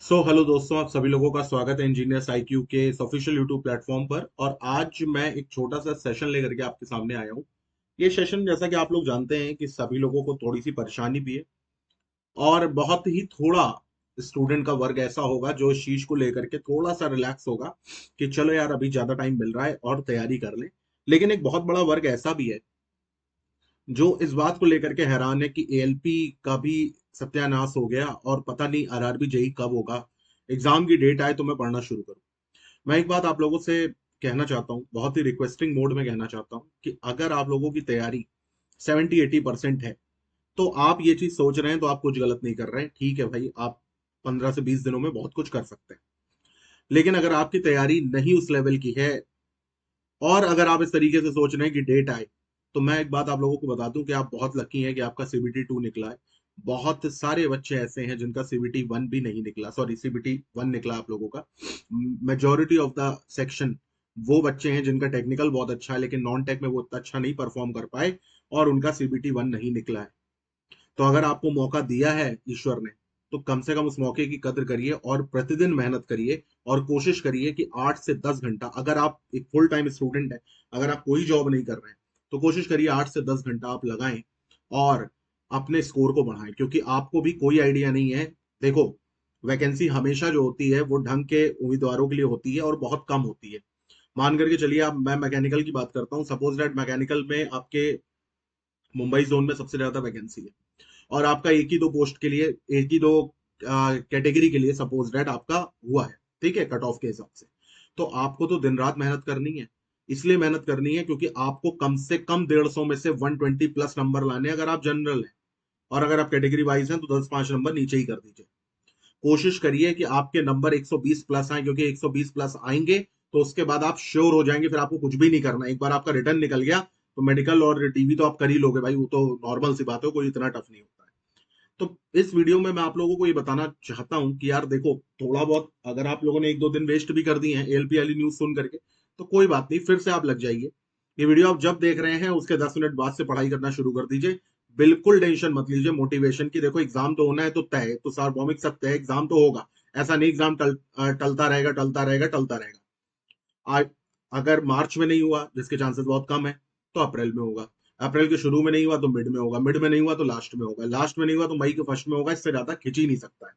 Hello दोस्तों, आप सभी लोगों का स्वागत है इंजीनियर्स आईक्यू के इस ऑफिशियल यूट्यूब प्लेटफॉर्म पर। और आज मैं एक छोटा सा सेशन लेकर के आपके सामने आया हूँ। ये सेशन, जैसा कि आप लोग जानते हैं, कि सभी लोगों को थोड़ी सी परेशानी भी है और बहुत ही थोड़ा स्टूडेंट का वर्ग ऐसा होगा जो इस चीज को लेकर के थोड़ा सा रिलैक्स होगा कि चलो यार, अभी ज्यादा टाइम मिल रहा है और तैयारी कर लें। लेकिन एक बहुत बड़ा वर्ग ऐसा भी है जो इस बात को लेकर के हैरान है कि एएलपी का भी सत्यानाश हो गया और पता नहीं आरआरबी जेई कब होगा। एग्जाम की डेट आए तो मैं पढ़ना शुरू करूं। मैं एक बात आप लोगों से कहना चाहता हूँ, बहुत ही रिक्वेस्टिंग मोड में कहना चाहता हूँ कि अगर आप लोगों की तैयारी 70-80% है तो आप ये चीज सोच रहे हैं तो आप कुछ गलत नहीं कर रहे हैं। ठीक है भाई, आप 15 से 20 दिनों में बहुत कुछ कर सकते हैं। लेकिन अगर आपकी तैयारी नहीं उस लेवल की है और अगर आप इस तरीके से सोच रहे हैं कि डेट आए, तो मैं एक बात आप लोगों को बता दूं कि आप बहुत लकी हैं कि आपका सीबीटी 2 निकला है। बहुत सारे बच्चे ऐसे हैं जिनका सीबीटी 1 भी नहीं निकला, सॉरी सीबीटी 1 निकला आप लोगों का। मेजोरिटी ऑफ द सेक्शन वो बच्चे हैं जिनका टेक्निकल बहुत अच्छा है लेकिन नॉन टेक में वो इतना अच्छा नहीं परफॉर्म कर पाए और उनका सीबीटी 1 नहीं निकला है। तो अगर आपको मौका दिया है ईश्वर ने, तो कम से कम उस मौके की कद्र करिए और प्रतिदिन मेहनत करिए और कोशिश करिए कि 8 से 10 घंटा, अगर आप एक फुल टाइम स्टूडेंट है, अगर आप कोई जॉब नहीं कर रहे हैं, तो कोशिश करिए 8 से 10 घंटा आप लगाएं और अपने स्कोर को बढ़ाएं, क्योंकि आपको भी कोई आइडिया नहीं है। देखो, वैकेंसी हमेशा जो होती है वो ढंग के उम्मीदवारों के लिए होती है और बहुत कम होती है। मान करके चलिए, आप मैं मैकेनिकल की बात करता हूँ, सपोज दैट मैकेनिकल में आपके मुंबई जोन में सबसे ज्यादा वैकेंसी है और आपका एक ही दो पोस्ट के लिए, एक ही दो कैटेगरी के लिए सपोज डेट आपका हुआ है, ठीक है, कट ऑफ के हिसाब से। तो आपको तो दिन रात मेहनत करनी है। इसलिए मेहनत करनी है क्योंकि आपको कम से कम 150 में से 120+ नंबर लाने हैं अगर आप जनरल हैं। और अगर आप कैटेगरी वाइज हैं तो 10-5 नंबर नीचे ही कर दीजिए। कोशिश करिए कि आपके नंबर 120+ आए, क्योंकि 120+ आएंगे तो उसके बाद आप श्योर हो जाएंगे, फिर आपको कुछ भी नहीं करना। एक बार आपका रिटर्न निकल गया तो मेडिकल और डीवी तो आप कर ही लोगे भाई, वो तो नॉर्मल सी बात है, कोई इतना टफ नहीं होता है। तो इस वीडियो में मैं आप लोगों को ये बताना चाहता हूं कि यार देखो, थोड़ा बहुत अगर आप लोगों ने 1-2 दिन वेस्ट भी कर दिए हैं एलपी वाली न्यूज सुन करके, तो कोई बात नहीं, फिर से आप लग जाइए। ये वीडियो आप जब देख रहे हैं उसके 10 मिनट बाद से पढ़ाई करना शुरू कर दीजिए। बिल्कुल टेंशन मत लीजिए मोटिवेशन की। देखो, एग्जाम तो होना है तो तय है, तो सार्वभौमिक सत्य है, एग्जाम तो होगा। ऐसा नहीं एग्जाम टलता रहेगा, टलता रहेगा, टलता रहेगा। आज अगर मार्च में नहीं हुआ, जिसके चांसेस बहुत कम है, तो अप्रैल में होगा। अप्रैल के शुरू में नहीं हुआ तो मिड में होगा, मिड में नहीं हुआ तो लास्ट में होगा, लास्ट में नहीं हुआ तो मई के फर्स्ट में होगा। इससे ज्यादा खिंच ही नहीं सकता है।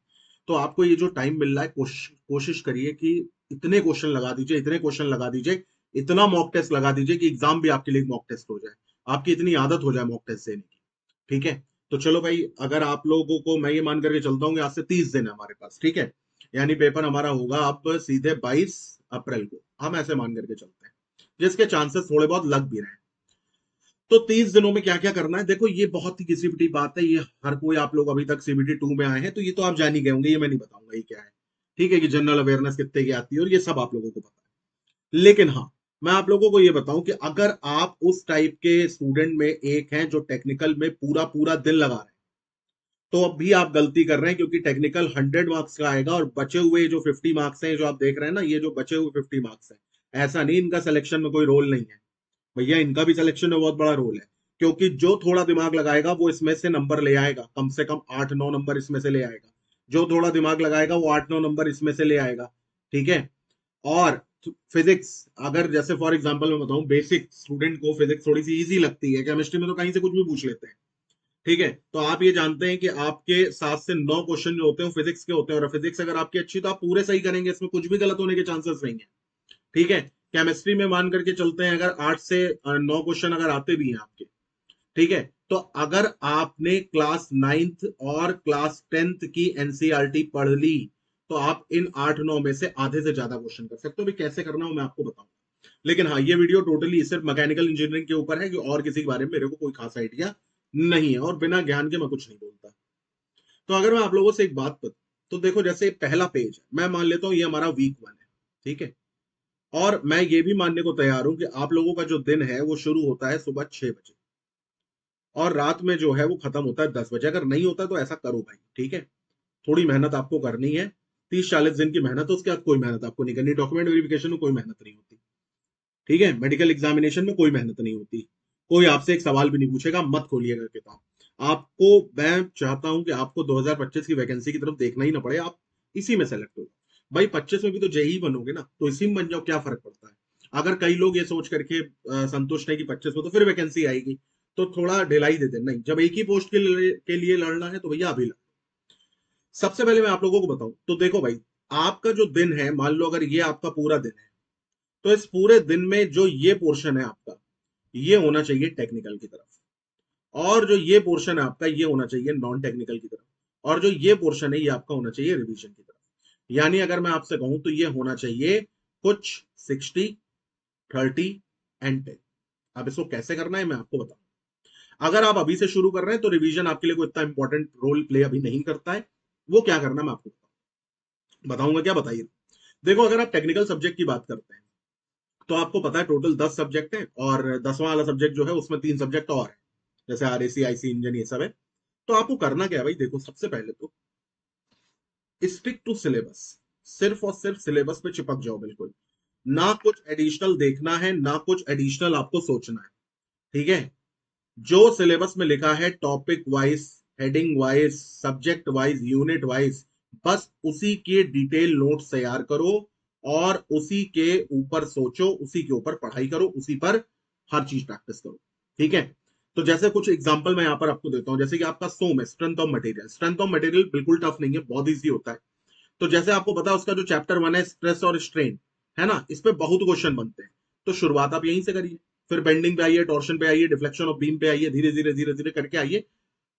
तो आपको ये जो टाइम मिल रहा है, कोशिश करिए कि इतने क्वेश्चन लगा दीजिए, इतने क्वेश्चन लगा दीजिए, इतना मॉक टेस्ट लगा दीजिए कि एग्जाम भी आपके लिए मॉक टेस्ट हो जाए, आपकी इतनी आदत हो जाए मॉक टेस्ट देने की। ठीक है? तो चलो भाई, अगर आप लोगों को मैं ये मान करके चलता हूँ कि आज से 30 दिन है हमारे पास, ठीक है, यानी पेपर हमारा होगा अब सीधे 22 अप्रैल को, हम ऐसे मान करके चलते हैं, जिसके चांसेस थोड़े बहुत लग भी रहे हैं। तो 30 दिनों में क्या क्या करना है, देखो ये बहुत ही किसी भी बात है, ये हर कोई, आप लोग अभी तक सीबीटी 2 में आए हैं तो ये तो आप जान ही गए होंगे, ये मैं नहीं बताऊंगा ये क्या है। ठीक है, कि जनरल अवेयरनेस कितने की आती है और ये सब आप लोगों को पता है। लेकिन हाँ, मैं आप लोगों को ये बताऊं कि अगर आप उस टाइप के स्टूडेंट में एक हैं जो टेक्निकल में पूरा पूरा दिन लगा रहे हैं, तो अब भी आप गलती कर रहे हैं, क्योंकि टेक्निकल 100 मार्क्स का आएगा और बचे हुए जो 50 मार्क्स हैं, जो आप देख रहे हैं ना, ये जो बचे हुए 50 मार्क्स हैं, ऐसा नहीं इनका सिलेक्शन में कोई रोल नहीं है। भैया, इनका भी सिलेक्शन में बहुत बड़ा रोल है। क्योंकि जो थोड़ा दिमाग लगाएगा वो इसमें से नंबर ले आएगा, कम से कम 8-9 नंबर इसमें से ले आएगा। जो थोड़ा दिमाग लगाएगा वो 8-9 नंबर इसमें से ले आएगा। ठीक है? और फिजिक्स, अगर जैसे फॉर एग्जांपल मैं बताऊं, बेसिक स्टूडेंट को फिजिक्स थोड़ी सी इजी लगती है, केमिस्ट्री में तो कहीं से कुछ भी पूछ लेते हैं। ठीक है? तो आप ये जानते हैं कि आपके 7 से 9 क्वेश्चन जो होते हैं फिजिक्स के होते हैं, और फिजिक्स अगर आपकी अच्छी तो आप पूरे सही करेंगे, इसमें कुछ भी गलत होने के चांसेस नहीं है। ठीक है? केमिस्ट्री में मान करके चलते हैं, अगर 8 से 9 क्वेश्चन अगर आते भी हैं आपके, ठीक है, तो अगर आपने क्लास 9th और क्लास 10th की एनसीईआरटी पढ़ ली, तो आप इन 8-9 में से आधे से ज्यादा क्वेश्चन कर सकते हो। भी कैसे करना हो मैं आपको बताऊंगा। लेकिन हाँ, ये वीडियो टोटली सिर्फ मैकेनिकल इंजीनियरिंग के ऊपर है, कि और किसी के बारे में मेरे को कोई खास आइडिया नहीं है और बिना ज्ञान के मैं कुछ नहीं बोलता। तो अगर मैं आप लोगों से एक बात बता, तो देखो, जैसे पहला पेज है, मैं मान लेता हूँ ये हमारा वीक 1 है। ठीक है? और मैं ये भी मानने को तैयार हूं कि आप लोगों का जो दिन है वो शुरू होता है सुबह 6 बजे और रात में जो है वो खत्म होता है 10 बजे। अगर नहीं होता तो ऐसा करो भाई, ठीक है? थोड़ी मेहनत आपको करनी है। 30-40 दिन की मेहनत है, उसके बाद कोई मेहनत आपको नहीं करनी। डॉक्यूमेंट वेरिफिकेशन में कोई मेहनत नहीं होती। ठीक है? मेडिकल एग्जामिनेशन में कोई मेहनत नहीं होती। कोई आपसे एक सवाल भी नहीं पूछेगा, मत खोलिएगा किताब। आपको, मैं चाहता हूं कि आपको 2025 की वैकेंसी की तरफ देखना ही ना पड़े। आप इसी में सेलेक्ट हो। भाई 25 में भी तो जेई बनोगे ना, तो इसी में बन जाओ, क्या फर्क पड़ता है। अगर कई लोग ये सोच करके संतुष्ट है कि 25 में तो फिर वैकेंसी आएगी, तो थोड़ा ढिलाई दे दे, नहीं, जब एक ही पोस्ट के लिए लड़ना है तो भैया अभी लड़ो। सबसे पहले मैं आप लोगों को बताऊं तो देखो भाई, आपका जो दिन है, मान लो अगर ये आपका पूरा दिन है, तो इस पूरे दिन में जो ये पोर्शन है आपका, ये होना चाहिए टेक्निकल की तरफ, और जो ये पोर्शन है आपका, ये होना चाहिए नॉन टेक्निकल की तरफ, और जो ये पोर्शन है ये आपका होना चाहिए रिवीजन की तरफ। यानी अगर मैं आपसे कहूं तो ये होना चाहिए कुछ 60, 30 एंड 10। अब इसको कैसे करना है मैं आपको बताऊं। अगर आप अभी से शुरू कर रहे हैं तो रिवीजन आपके लिए कोई इतना इंपॉर्टेंट रोल प्ले अभी नहीं करता है। वो क्या करना है मैं आपको बताऊंगा, क्या बताइए। देखो, अगर आप टेक्निकल सब्जेक्ट की बात करते हैं, तो आपको पता है टोटल 10 सब्जेक्ट है, और 10वां वाला सब्जेक्ट जो है उसमें 3 सब्जेक्ट और है, जैसे आरएसी, आईसी इंजन, ये सब है। तो आपको करना क्या है भाई, देखो सबसे पहले तो स्टिक टू सिलेबस। सिर्फ और सिर्फ सिलेबस पे चिपक जाओ बिल्कुल। ना कुछ एडिशनल देखना है, ना कुछ एडिशनल आपको सोचना है। ठीक है। जो सिलेबस में लिखा है topic wise, heading wise, subject wise, unit wise, बस उसी के डिटेल नोट्स तैयार करो, और उसी के ऊपर सोचो, उसी के ऊपर पढ़ाई करो, उसी पर हर चीज प्रैक्टिस करो। ठीक है। तो जैसे कुछ एग्जांपल मैं यहां पर आपको देता हूं, जैसे कि आपका सोम है, strength of material. Strength of material बिल्कुल टफ नहीं है, बहुत ईजी होता है। तो जैसे आपको पता है उसका जो चैप्टर 1 है स्ट्रेस और स्ट्रेन, है ना, इस पे बहुत क्वेश्चन बनते हैं। तो शुरुआत आप यहीं से करिए, फिर बेंडिंग पे आइए, टॉर्शन पे आइए, डिफ्लेक्शन ऑफ बीम पे आइए, धीरे धीरे धीरे धीरे करके आइए।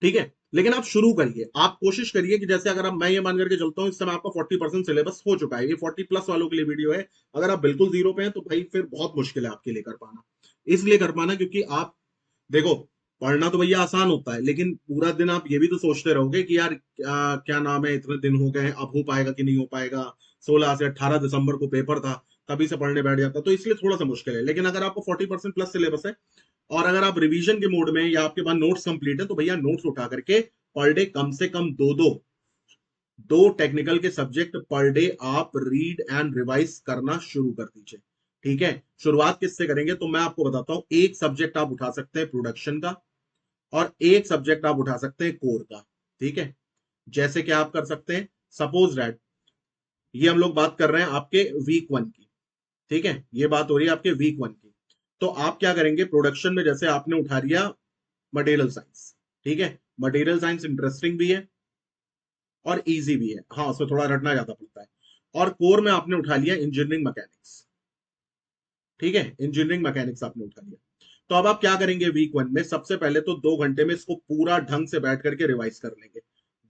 ठीक है। लेकिन आप शुरू करिए, आप कोशिश करिए कि जैसे अगर आप, मैं ये मान करके चलता हूँ इस समय आपका 40% सिलेबस हो चुका है, ये 40+ वालों के लिए वीडियो है। अगर आप बिल्कुल जीरो पे हैं तो भाई फिर बहुत मुश्किल है आपके लिए कर पाना। इसलिए कर पाना क्योंकि आप देखो, पढ़ना तो भैया आसान होता है, लेकिन पूरा दिन आप ये भी तो सोचते रहोगे कि यार क्या नाम है, इतने दिन हो गए हैं, अब हो पाएगा कि नहीं हो पाएगा। 16 से 18 दिसंबर को पेपर था, तभी से पढ़ने बैठ जाता, तो इसलिए थोड़ा सा मुश्किल है। लेकिन अगर आपको 40% प्लस सिलेबस है, और अगर आप रिवीजन के मोड में, या आपके पास नोट्स कंप्लीट है, तो भैया नोट्स उठा करके पर डे कम से कम दो टेक्निकल के सब्जेक्ट पर डे आप रीड एंड रिवाइज करना शुरू कर दीजिए। ठीक है। शुरुआत किससे करेंगे तो मैं आपको बताता हूं। एक सब्जेक्ट आप उठा सकते हैं प्रोडक्शन का, और एक सब्जेक्ट आप उठा सकते हैं कोर का। ठीक है। जैसे कि आप कर सकते हैं, सपोज दैट ये हम लोग बात कर रहे हैं आपके वीक 1 की। ठीक है। ये बात हो रही है आपके वीक 1 की। तो आप क्या करेंगे, प्रोडक्शन में जैसे आपने उठा लिया मटेरियल साइंस। ठीक है। मटेरियल साइंस इंटरेस्टिंग भी है और इजी भी है, हाँ उसमें थोड़ा रटना ज्यादा पड़ता है। और कोर में आपने उठा लिया इंजीनियरिंग मैकेनिक्स। ठीक है। इंजीनियरिंग मैकेनिक्स आपने उठा लिया। तो अब आप क्या करेंगे, वीक 1 में सबसे पहले तो 2 घंटे में इसको पूरा ढंग से बैठ करके रिवाइज कर लेंगे।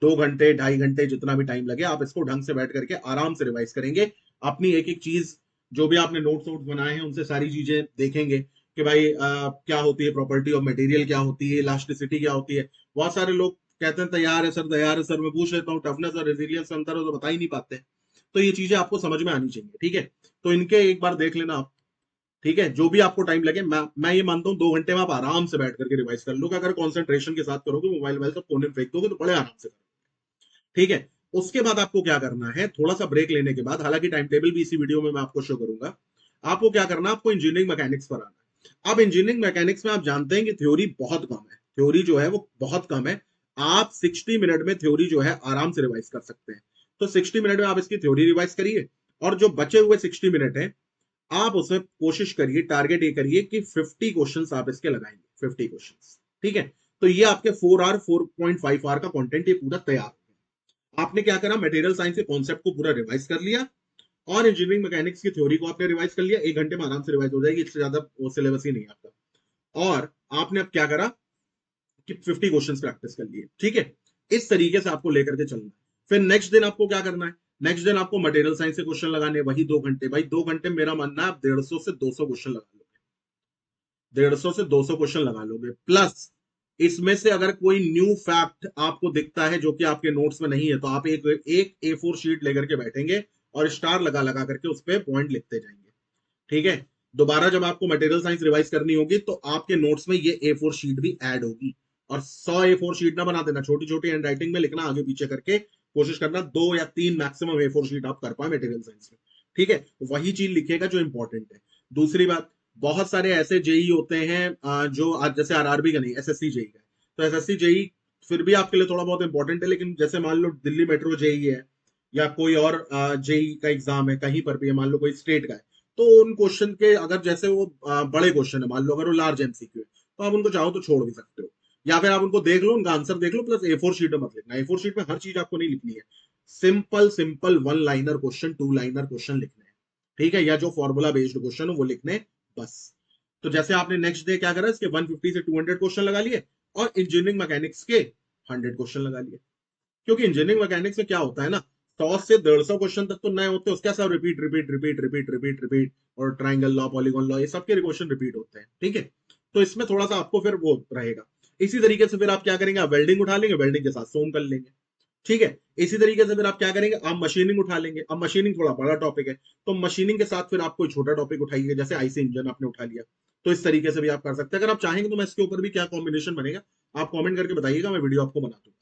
2 घंटे, 2.5 घंटे, जितना भी टाइम लगे, आप इसको ढंग से बैठ करके आराम से रिवाइज करेंगे। अपनी एक एक चीज, जो भी आपने नोट्स वोट्स बनाए हैं उनसे सारी चीजें देखेंगे कि भाई क्या होती है प्रॉपर्टी ऑफ मटेरियल, क्या होती है इलास्टिसिटी, क्या होती है। बहुत सारे लोग कहते हैं तैयार है सर, तैयार है सर, मैं पूछ लेता हूँ टफनेस और रेजिलियंस अंतर हो तो बता ही नहीं पाते। तो ये चीजें आपको समझ में आनी चाहिए। ठीक है। तो इनके एक बार देख लेना आप। ठीक है। जो भी आपको टाइम लगे, मैं ये मानता हूँ 2 घंटे में आप आराम से बैठ करके रिवाइज कर लोगे। अगर कॉन्सेंट्रेशन के साथ करोगे, मोबाइल मोबाइल सब कोने में फेंक दोगे, तो बड़े आराम से करोगे। ठीक है। उसके बाद आपको क्या करना है, थोड़ा सा ब्रेक लेने के बाद, हालांकि टाइम टेबल भी इसी वीडियो में मैं आपको शो करूंगा, आपको क्या करना है, आपको इंजीनियरिंग मैकेनिक्स पर आना है। अब इंजीनियरिंग मैकेनिक्स में आप जानते हैं कि थ्योरी बहुत कम है, थ्योरी जो है वो बहुत कम है। आप 60 मिनट में थ्योरी जो है आराम से रिवाइज कर सकते हैं। तो 60 मिनट में आप इसकी थ्योरी रिवाइज करिए, और जो बचे हुए 60 मिनट है, आप उसमें कोशिश करिए, टारगेट ये करिए कि 50 क्वेश्चंस आप इसके लगाएंगे, 50 क्वेश्चंस। ठीक है। तो ये आपके 4 आवर, 4.5 आवर का कंटेंट ये पूरा तैयार हो गया। आपने क्या करा, मटेरियल साइंस के कॉन्सेप्ट को पूरा रिवाइज कर लिया, और इंजीनियरिंग मैकेनिक्स की थ्योरी को आपने रिवाइज कर लिया। 1 घंटे में आराम से रिवाइज हो जाएगी, इससे ज्यादा वो सिलेबस ही नहीं है आपका। और आपने अब क्या करा कि 50 क्वेश्चंस प्रैक्टिस कर लिए। ठीक है। इस तरीके से आपको लेकर के चलना है। फिर नेक्स्ट दिन आपको क्या करना है, नेक्स्ट दिन आपको मटेरियल साइंस के क्वेश्चन लगाने, वही 2 घंटे। भाई 2 घंटे में मेरा मानना है आप 150 से 200 क्वेश्चन लगा लोगे। 150 से 200 क्वेश्चन लगा लोगे, प्लस इसमें से अगर कोई न्यू फैक्ट आपको दिखता है जो कि आपके नोट्स में नहीं है, तो आप एक एक A4 शीट लेकर के बैठेंगे, और स्टार लगा लगा करके उस पर पॉइंट लिखते जाएंगे। ठीक है। दोबारा जब आपको मटेरियल साइंस रिवाइज करनी होगी, तो आपके नोट्स में ये A4 शीट भी ऐड होगी। और 100 A4 शीट ना बना देना, छोटी छोटी हैंड राइटिंग में लिखना, आगे पीछे करके कोशिश करना 2 या 3 मैक्सिमम A4 शीट आप कर पाए मटेरियल साइंस में। ठीक है। वही चीज लिखेगा जो इंपॉर्टेंट है। दूसरी बात, बहुत सारे ऐसे जेई होते हैं जो आज जैसे आरआरबी का नहीं, एसएससी जेई का है। तो एसएससी जेई फिर भी आपके लिए थोड़ा बहुत इंपॉर्टेंट है, लेकिन जैसे मान लो दिल्ली मेट्रो जेई है, या कोई और जेई का एग्जाम है, कहीं पर भी है, मान लो कोई स्टेट का है, तो उन क्वेश्चन के अगर जैसे वो बड़े क्वेश्चन है, मान लो अगर वो लार्ज एमसीक्यू है, तो आप उनको चाहो तो छोड़ भी सकते हो, या फिर आप उनको देख लो, उनका आंसर देख लो, प्लस A4 शीट में मत लिखना। A4 शीट में हर चीज आपको नहीं लिखनी है, simple simple one liner question, two liner question लिखने हैं, ठीक है, या जो फॉर्मूला बेस्ड क्वेश्चन हो वो लिखने हैं, बस। तो जैसे आपने नेक्स्ट डे क्या करा, इसके 150 से 200 क्वेश्चन लगा लिए, और इंजीनियरिंग मैकेनिक्स के 100 क्वेश्चन लगा लिए। क्योंकि इंजीनियरिंग मैकेनिक्स में क्या होता है ना, 100 से 150 क्वेश्चन तक तो नए होते हैं, उसके सब repeat repeat repeat repeat repeat repeat, और ट्राइंगल लॉ, पॉलीगॉन लॉ, ये सबके क्वेश्चन रिपीट होते हैं, ठीक है। तो इसमें थोड़ा सा आपको फिर वो रहेगा। इसी तरीके से फिर आप क्या करेंगे, आप वेल्डिंग उठा लेंगे, वेल्डिंग के साथ सोम कर लेंगे, ठीक है। इसी तरीके से फिर आप क्या करेंगे, आप मशीनिंग उठा लेंगे। अब मशीनिंग थोड़ा बड़ा टॉपिक है, तो मशीनिंग के साथ फिर आप कोई छोटा टॉपिक उठाइए, जैसे आईसी इंजन आपने उठा लिया, तो इस तरीके से भी आप कर सकते हैं। अगर आप चाहेंगे तो मैं इसके ऊपर भी क्या कॉम्बिनेशन बनेगा, आप कमेंट करके बताइएगा, मैं वीडियो आपको बना दूंगा,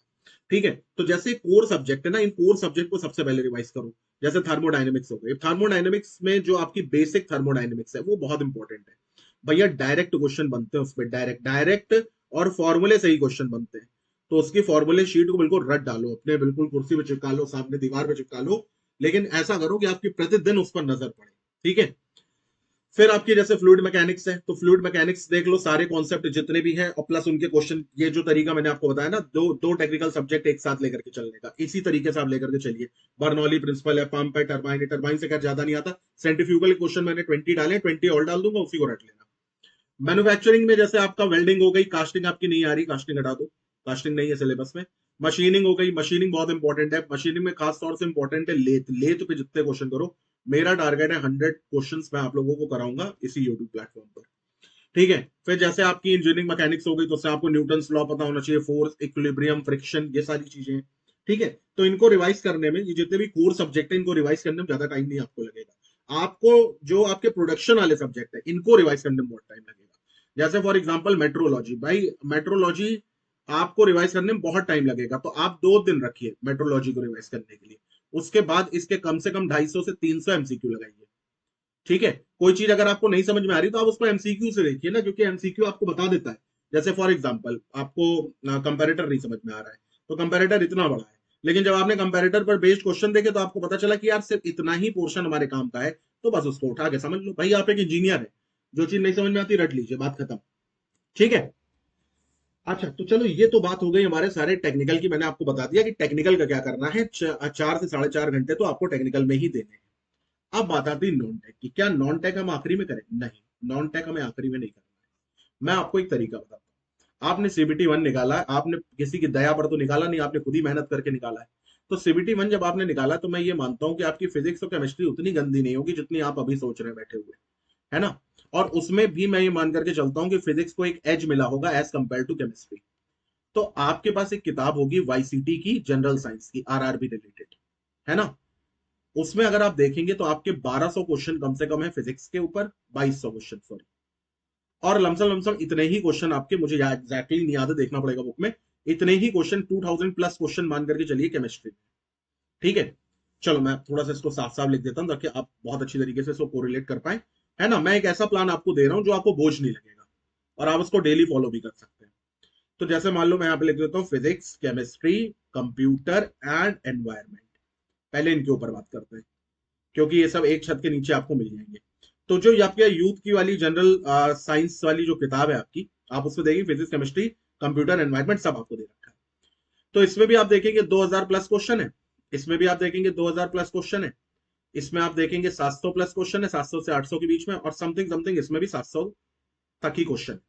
ठीक है। तो जैसे कोर सब्जेक्ट है ना, इन कोर सब्जेक्ट को सबसे पहले रिवाइज करो। जैसे थर्मोडायनेमिक्स हो गई, थर्मोडायनेमिक्स में जो आपकी बेसिक थर्मोडायनेमिक्स है वो बहुत इंपॉर्टेंट है भैया। डायरेक्ट क्वेश्चन बनते हैं उसमें, डायरेक्ट डायरेक्ट, और फॉर्मूले से ही क्वेश्चन बनते हैं। तो उसकी फॉर्मूले शीट को बिल्कुल रट डालो, अपने बिल्कुल कुर्सी पे चिपका लो, सामने दीवार पे चिपका लो, लेकिन ऐसा करो कि आपकी प्रतिदिन उस पर नजर पड़े, ठीक है। फिर आपकी जैसे फ्लूइड मैकेनिक्स है, तो फ्लूइड मैकेनिक्स देख लो, सारे कॉन्सेप्ट जितने भी हैं, और प्लस उनके क्वेश्चन, ये जो तरीका मैंने आपको बताया ना, दो दो टेक्निकल सब्जेक्ट एक साथ लेकर के चलने का, इसी तरीके से आप लेकर के चलिए। बर्नौली प्रिंसिपल है, पंप है, टरबाइन है, टरबाइन से खैर ज्यादा नहीं आता। सेंट्रीफ्यूगल क्वेश्चन मैंने 20 डाले, 20 और डाल दूंगा, उसी को रट लेना। मैन्युफैक्चरिंग में जैसे आपका वेल्डिंग हो गई, कास्टिंग आपकी नहीं आ रही, कास्टिंग हटा दो, कास्टिंग नहीं है सिलेबस में। मशीनिंग हो गई, मशीनिंग बहुत इंपॉर्टेंट है, मशीनिंग में खास तौर से इंपॉर्टेंट है लेथ, लेथ पे जितने क्वेश्चन करो। मेरा टारगेट है 100 क्वेश्चन मैं आप लोगों को कराऊंगा इसी यूट्यूब प्लेटफॉर्म पर, ठीक है। फिर जैसे आपकी इंजीनियरिंग मैकेनिक्स हो गई, तो उससे आपको न्यूटन लॉ पता होना चाहिए, फोर्स, इक्विलिब्रियम, फ्रिक्शन, ये सारी चीजें, ठीक है। तो इनको रिवाइज करने में, ये जितने भी कोर सब्जेक्ट है, इनको रिवाइज करने में ज्यादा टाइम नहीं आपको लगेगा। आपको जो आपके प्रोडक्शन वाले सब्जेक्ट है, इनको रिवाइज करने में बहुत टाइम लगेगा। जैसे फॉर एग्जाम्पल मेट्रोलॉजी, भाई मेट्रोलॉजी आपको रिवाइज करने में बहुत टाइम लगेगा, तो आप 2 दिन रखिए मेट्रोलॉजी को रिवाइज करने के लिए। उसके बाद इसके कम से कम 250 से 300 एमसीक्यू लगाइए, ठीक है। कोई चीज अगर आपको नहीं समझ में आ रही तो आप उसको एमसीक्यू से देखिए ना, क्योंकि एमसीक्यू आपको बता देता है। जैसे फॉर एग्जांपल आपको कंपैरेटर नहीं समझ में आ रहा है, तो कंपैरेटर इतना बड़ा है, लेकिन जब आपने कंपैरेटर पर बेस्ड क्वेश्चन देखे तो आपको पता चला कि यार सिर्फ इतना ही पोर्शन हमारे काम का है, तो बस उसको उठा के समझ लो भाई, आप एक इंजीनियर है, जो चीज नहीं समझ में आती रट लीजिए, बात खत्म, ठीक है। अच्छा, तो चलो ये तो बात हो गई हमारे सारे टेक्निकल की, मैंने आपको बता दिया कि टेक्निकल का क्या करना है। 4 से 4.5 घंटे तो आपको टेक्निकल में ही देने हैं। अब बात आती है नॉन टेक की, क्या नॉन टेक हम आखिरी में करें? नहीं, नॉन टेक हमें आखिरी में नहीं करना है। मैं आपको एक तरीका बताता हूँ। आपने CBT 1 निकाला है, आपने किसी की दया पर तो निकाला नहीं, आपने खुद ही मेहनत करके निकाला है। तो CBT 1 जब आपने निकाला, तो मैं ये मानता हूँ कि आपकी फिजिक्स और केमिस्ट्री उतनी गंदी नहीं होगी जितनी आप अभी सोच रहे हैं बैठे हुए, है ना। और उसमें भी मैं ये मान करके चलता हूँ कि फिजिक्स को एक एज मिला होगा एज कंपेयर टू केमिस्ट्री। तो आपके पास एक किताब होगी वाईसीटी की, जनरल साइंस की, आरआरबी रिलेटेड, है ना। उसमें अगर आप देखेंगे तो आपके 1200 क्वेश्चन कम से कम है फिजिक्स के ऊपर, 2200 क्वेश्चन सॉरी, और लमसम लमसम इतने ही क्वेश्चन आपके, मुझे एग्जैक्टली नहीं याद है, देखना पड़ेगा बुक में, इतने ही क्वेश्चन 2000 प्लस क्वेश्चन मान करके चलिए केमिस्ट्री, ठीक है। चलो मैं थोड़ा सा इसको साफ साफ लिख देता हूँ ताकि आप बहुत अच्छी तरीके से इसको कोरिलेट कर पाए, है ना। मैं एक ऐसा प्लान आपको दे रहा हूँ जो आपको बोझ नहीं लगेगा, और आप उसको डेली फॉलो भी कर सकते हैं। तो जैसे मान लो मैं यहाँ पे लिख देता हूँ physics, chemistry, computer and environment. पहले इनके ऊपर बात करते हैं, क्योंकि ये सब एक छत के नीचे आपको मिल जाएंगे। तो जो ये आपके यूथ की वाली जनरल साइंस वाली जो किताब है आपकी, आप उसमें देखिए फिजिक्स, केमिस्ट्री, कंप्यूटर, एनवायरमेंट सब आपको दे रखा है। तो इसमें भी आप देखेंगे 2000 प्लस क्वेश्चन है, इसमें भी आप देखेंगे 2000 प्लस क्वेश्चन है, इसमें आप देखेंगे 700 प्लस क्वेश्चन है, 700 से 800 के बीच में, और समथिंग समथिंग इसमें भी 700 तक ही क्वेश्चन।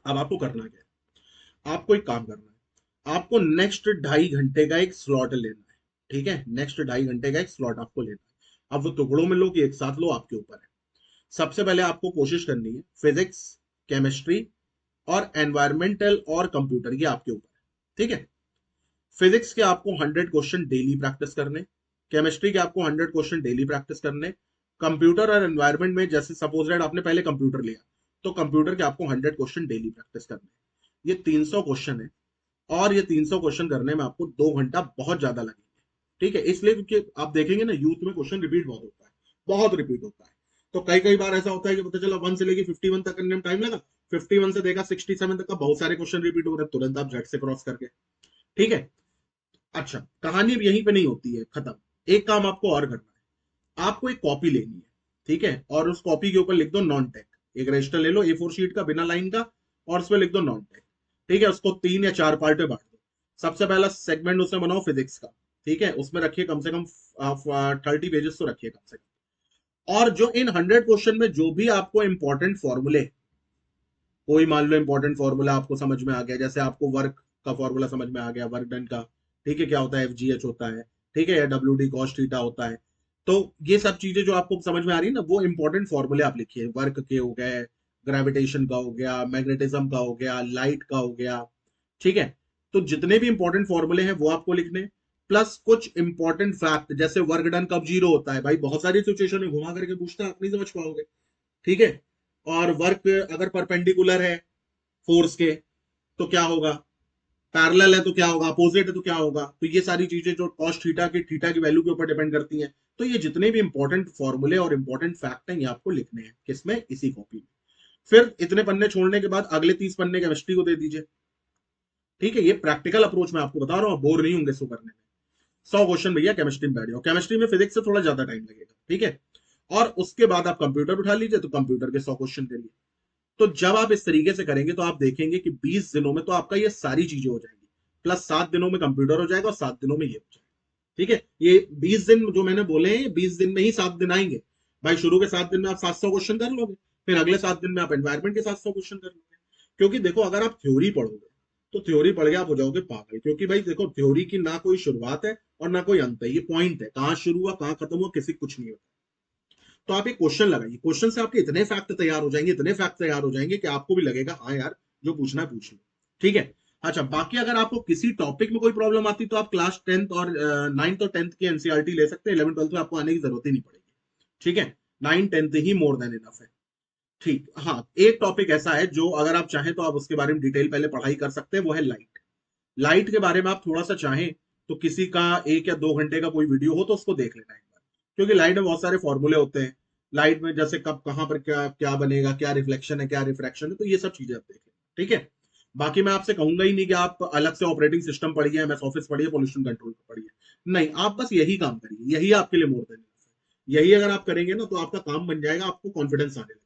अब आपको करना क्या है, आपको एक काम करना है, आपको नेक्स्ट 2.5 घंटे का एक स्लॉट लेना है, ठीक है। नेक्स्ट 2.5 घंटे का एक स्लॉट आपको लेना है। अब वो टुकड़ों में लो कि एक साथ लो, आपके ऊपर है। सबसे पहले आपको कोशिश करनी है फिजिक्स, केमिस्ट्री और एनवायरमेंटल और कंप्यूटर, ये आपके ऊपर है, ठीक है। फिजिक्स के आपको 100 क्वेश्चन डेली प्रैक्टिस करने, केमिस्ट्री के आपको 100 क्वेश्चन डेली प्रैक्टिस करने, कंप्यूटर और एनवायरमेंट में जैसे सपोज दैट आपने पहले कंप्यूटर लिया, तो कंप्यूटर के आपको 100 क्वेश्चन डेली प्रैक्टिस करने। ये 300 क्वेश्चन है, और ये 300 क्वेश्चन करने में आपको 2 घंटा बहुत ज्यादा लगेंगे, ठीक है। इसलिए क्योंकि आप देखेंगे ना, यूथ में क्वेश्चन रिपीट बहुत होता है, बहुत रिपीट होता है। तो कई कई बार ऐसा होता है कि पता चला 1 से लेके 51 तक करने में टाइम लगा, 51 से देखा 67 तक का बहुत सारे क्वेश्चन रिपीट हो रहे हैं, तुरंत आप झट से क्रॉस करके, ठीक है। अच्छा, कहानी अब यहीं पे नहीं होती है खत्म। एक काम आपको और करना है, आपको एक कॉपी लेनी है, ठीक है, और उस कॉपी के ऊपर लिख दो नॉन टेक। एक रजिस्टर ले लो A4 शीट का बिना लाइन का, और उस पर लिख दो नॉन टेक। ठीक है, उसको 3 या 4 पार्ट में बांट दो। सबसे पहला सेगमेंट उसमें बनाओ फिजिक्स का, ठीक है, उसमें रखिए कम से कम 30 पेजेस तो रखिए कम से कम। और जो इन 100 क्वेश्चन में जो भी आपको इंपॉर्टेंट फॉर्मूले, कोई मान लो इंपॉर्टेंट फॉर्मूला आपको समझ में आ गया, जैसे आपको वर्क का फॉर्मूला समझ में आ गया, वर्क डन का, ठीक है, क्या होता है FGH होता है, ठीक है, या WD कॉस थीटा होता है। तो ये सब चीजें जो आपको समझ में आ रही है ना, वो इंपॉर्टेंट फॉर्मूले आप लिखिए, वर्क के हो गए, ग्रेविटेशन का हो गया, मैग्नेटिज्म का हो गया, लाइट का हो गया, ठीक है। तो जितने भी इंपॉर्टेंट फॉर्मूले हैं वो आपको लिखने, प्लस कुछ इंपॉर्टेंट फैक्ट, जैसे वर्क डन कब जीरो होता है, भाई बहुत सारी सिचुएशन में घुमा करके पूछता है, आप नहीं समझ पाओगे, ठीक है। और वर्क अगर परपेंडिकुलर है फोर्स के तो क्या होगा, पैरेलल है तो क्या होगा, अपोजिट है तो क्या होगा। तो ये सारी चीजें जो कॉस थीटा की वैल्यू के ऊपर डिपेंड करती हैं। तो ये जितने भी इंपॉर्टेंट फॉर्मूले और इंपॉर्टेंट फैक्ट हैं ये आपको लिखने हैं, किसमें, इसी कॉपी में। फिर इतने पन्ने छोड़ने के बाद अगले 30 पन्ने केमिस्ट्री को दे दीजिए, ठीक है। ये प्रैक्टिकल अप्रोच मैं आपको बता रहा हूँ, बोर नहीं होंगे इसको करने में। 100 क्वेश्चन भैया केमिस्ट्री में बैठ जाओ, केमिस्ट्री में फिजिक्स से थोड़ा ज्यादा टाइम लगेगा, ठीक है। और उसके बाद आप कंप्यूटर उठा लीजिए, तो कंप्यूटर के 100 क्वेश्चन करिए। तो जब आप इस तरीके से करेंगे तो आप देखेंगे कि 20 दिनों में तो आपका ये सारी चीजें हो जाएंगी, प्लस 7 दिनों में कंप्यूटर हो जाएगा और 7 दिनों में ये हो जाएगा, ठीक है। ये 20 दिन जो मैंने बोले हैं, 20 दिन में ही 7 दिन आएंगे। भाई शुरू के 7 दिन में आप 700 क्वेश्चन कर लोगे, फिर अगले 7 दिन में आप एनवायरमेंट के 700 क्वेश्चन कर लोगे। क्योंकि देखो अगर आप थ्योरी पढ़ोगे तो थ्योरी पढ़ के आप हो जाओगे पागल, क्योंकि भाई देखो थ्योरी की ना कोई शुरुआत है और ना कोई अंत है, ये पॉइंट है, कहाँ शुरू हुआ कहाँ खत्म हुआ किसी कुछ नहीं होता। तो आप एक क्वेश्चन लगाइए, क्वेश्चन से आपके इतने फैक्ट तैयार हो जाएंगे, इतने फैक्ट तैयार हो जाएंगे कि आपको भी लगेगा हाँ यार जो पूछना है पूछ लो, ठीक है। अच्छा, बाकी अगर आपको किसी टॉपिक में कोई प्रॉब्लम आती तो आप क्लास 10th और 9th और 10th की एनसीईआरटी ले सकते हैं, 11th 12th में आपको आने की जरूरत ही नहीं पड़ेगी, ठीक है। 9 10th ही मोर देन इनफ है, ठीक। हाँ, एक टॉपिक ऐसा है जो अगर आप चाहें तो आप उसके बारे में डिटेल पहले पढ़ाई कर सकते हैं, वो है लाइट। लाइट के बारे में आप थोड़ा सा चाहें तो किसी का 1 या 2 घंटे का कोई वीडियो हो तो उसको देख लेना एक बार, क्योंकि लाइट में बहुत सारे फॉर्मूले होते हैं। लाइट में जैसे कब कहाँ पर क्या क्या बनेगा, क्या रिफ्लेक्शन है क्या रिफ्रैक्शन है, तो ये सब चीजें आप देख लें, ठीक है। बाकी मैं आपसे कहूंगा ही नहीं कि आप अलग से ऑपरेटिंग सिस्टम पढ़िए, एमएस ऑफिस पढ़िए, पोल्यूशन कंट्रोल पढ़िए, नहीं, आप बस यही काम करिए, यही आपके लिए मोर देन, यही अगर आप करेंगे ना तो आपका काम बन जाएगा, आपको कॉन्फिडेंस आने लगेगा।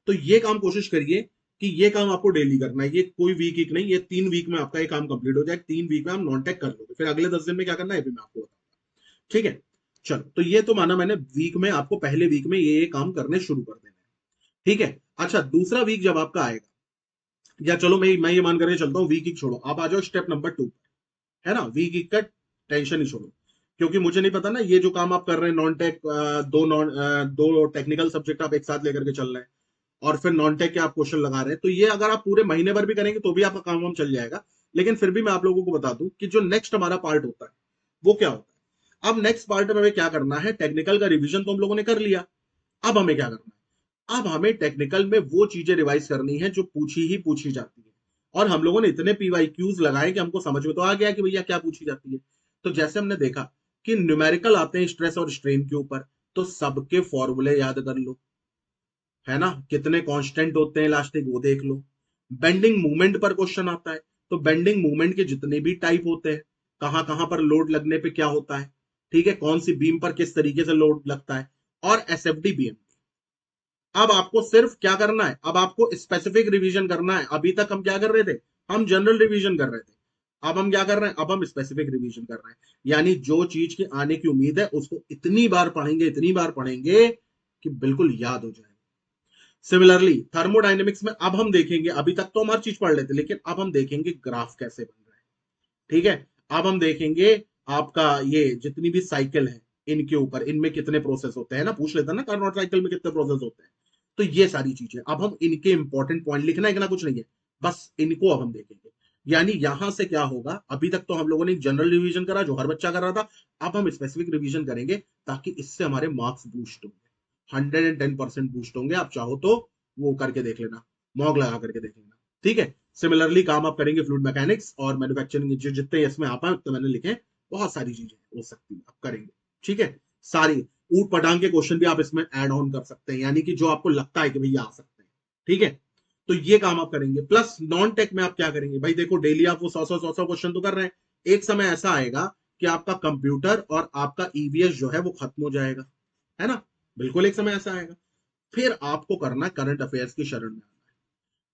तो ये काम कोशिश करिए कि ये काम आपको डेली करना है, ये कोई वीक वीक नहीं, ये 3 वीक में आपका ये काम कंप्लीट हो जाए, 3 वीक में आप नॉन टेक कर लोगे, फिर अगले 10 दिन में क्या करना है भी मैं आपको बताऊंगा, ठीक है। चलो, तो ये तो माना मैंने, वीक में आपको पहले वीक में ये काम करने शुरू कर देना है, ठीक है। अच्छा, दूसरा वीक जब आपका आएगा, या चलो मैं ये मान करके चलता हूँ, वीक वीक छोड़ो, आप आ जाओ स्टेप नंबर 2, है ना, वीक वीक का टेंशन ही छोड़ो। क्योंकि मुझे नहीं पता ना ये जो काम आप कर रहे हैं नॉन टेक, दो टेक्निकल सब्जेक्ट आप एक साथ लेकर के चल रहे हैं, और फिर नॉन टेक के आप क्वेश्चन लगा रहे हैं, तो ये अगर आप पूरे महीने भर भी करेंगे तो भी आपका काम वाम चल जाएगा। लेकिन फिर भी मैं आप लोगों को बता दूं कि जो नेक्स्ट हमारा पार्ट होता है वो क्या होता है। अब नेक्स्ट पार्ट में हमें क्या करना है, टेक्निकल का रिवीजन तो हम लोगों ने कर लिया, अब हमें क्या करना है, अब हमें टेक्निकल में वो चीजें रिवाइज करनी है जो पूछी ही पूछी जाती है। और हम लोगों ने इतने पीवाईक्यूज लगाए कि हमको समझ में तो आ गया कि भैया क्या पूछी जाती है। तो जैसे हमने देखा कि न्यूमेरिकल आते हैं स्ट्रेस और स्ट्रेन के ऊपर, तो सबके फॉर्मूले याद कर लो, है ना, कितने कांस्टेंट होते हैं इलास्टिक वो देख लो। बेंडिंग मूवमेंट पर क्वेश्चन आता है, तो बेंडिंग मूवमेंट के जितने भी टाइप होते हैं, कहां कहां पर लोड लगने पे क्या होता है, ठीक है, कौन सी बीम पर किस तरीके से लोड लगता है, और एसएफडी बीएम। अब आपको सिर्फ क्या करना है, अब आपको स्पेसिफिक रिवीजन करना है। अभी तक हम क्या कर रहे थे, हम जनरल रिवीजन कर रहे थे, अब हम क्या कर रहे हैं, अब हम स्पेसिफिक रिवीजन कर रहे हैं। यानी जो चीज की आने की उम्मीद है उसको इतनी बार पढ़ेंगे, इतनी बार पढ़ेंगे कि बिल्कुल याद हो जाए। सिमिलरली थर्मोडायनेमिक्स में अब हम देखेंगे, अभी तक तो हम हर चीज पढ़ लेते लेकिन अब हम देखेंगे ग्राफ कैसे बन रहा है, ठीक है। अब हम देखेंगे आपका ये जितनी भी साइकिल है इनके ऊपर, इनमें कितने प्रोसेस होते हैं ना, पूछ लेता ना कार्नोट साइकिल में कितने प्रोसेस होते हैं। तो ये सारी चीजें अब हम इनके इंपॉर्टेंट पॉइंट लिखना है कि ना, कुछ नहीं है, बस इनको अब हम देखेंगे। यानी यहां से क्या होगा, अभी तक तो हम लोगों ने जनरल रिवीजन करा जो हर बच्चा कर रहा था, अब हम स्पेसिफिक रिवीजन करेंगे ताकि इससे हमारे मार्क्स बूस्ट होंगे, 110% बूस्ट होंगे। आप चाहो तो वो करके देख लेना, मॉक लगा करके देख लेना, ठीक है। सिमिलरली काम आप करेंगे फ्लूइड मैकेनिक्स और मैन्युफैक्चरिंग, जो जितने इसमें आप उतने मैंने लिखे, बहुत सारी चीजें हो सकती है आप करेंगे, ठीक है। सारी ऊट पटांग के क्वेश्चन भी आप इसमें ऐड ऑन कर सकते हैं, यानी कि जो आपको लगता है कि भैया आ सकते हैं, ठीक है। तो ये काम आप करेंगे, प्लस नॉन टेक में आप क्या करेंगे, भाई देखो डेली आप वो 100 100 100 100 क्वेश्चन तो कर रहे हैं, एक समय ऐसा आएगा कि आपका कंप्यूटर और आपका ईवीएस जो है वो खत्म हो जाएगा, है ना? बिल्कुल एक समय ऐसा आएगा। फिर आपको करना है करंट अफेयर्स की शरण में आना